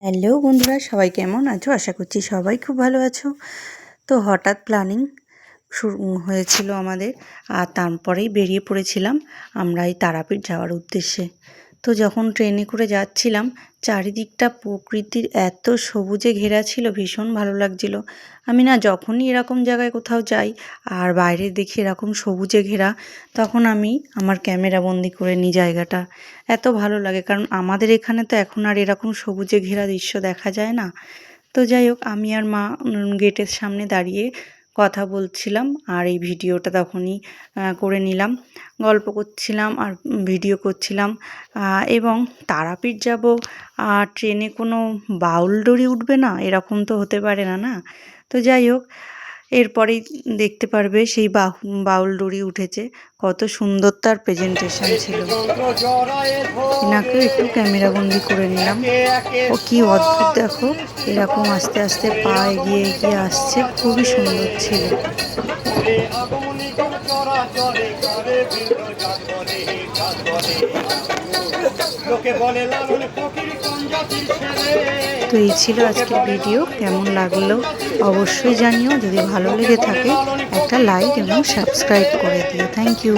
Hello বন্ধুরা, সবাই কেমন আছো? আশা করছি সবাই খুব ভালো আছো। তো হঠাৎ প্ল্যানিং শুরু হয়েছিল আমাদের, আর তারপরেই বেরিয়ে পড়েছিলাম আমরা এই তারাপীঠ যাওয়ার উদ্দেশ্যে। তো যখন ট্রেনে করে যাচ্ছিলাম, চারিদিকটা প্রকৃতির এত সবুজে ঘেরা ছিল, ভীষণ ভালো লাগছিল। আমি না যখনই এরকম জায়গায় কোথাও যাই আর বাইরে দেখি এরকম সবুজে ঘেরা, তখন আমি আমার ক্যামেরা বন্দি করে নিই জায়গাটা। এত ভালো লাগে, কারণ আমাদের এখানে তো এখন আর এরকম সবুজে ঘেরা দৃশ্য দেখা যায় না। তো যাই হোক, আমি আর মা গেটের সামনে দাঁড়িয়ে কথা বলছিলাম, আর এই ভিডিওটা তখনই করে নিলাম। গল্প করছিলাম আর ভিডিও করছিলাম। এবং তারাপীঠ যাব আর ট্রেনে কোনো বাউল দড়ি উঠবে না, এরকম তো হতে পারে না, না? তো যাই হোক, এরপরেই দেখতে পারবে সেই বাউল দড়ি উঠেছে। কত সুন্দর তার প্রেজেন্টেশন ছিল। এনাকেও একটু ক্যামেরাবন্দি করে নিলাম। ও কি অদ্ভুত দেখো, এরকম আস্তে আস্তে পা এগিয়ে এগিয়ে আসছে, খুবই সুন্দর ছিল। তো এই ছিল আজকের ভিডিও। কেমন লাগলো অবশ্যই জানিও। যদি ভালো লেগে থাকে একটা লাইক এবং সাবস্ক্রাইব করে দিও। Thank you.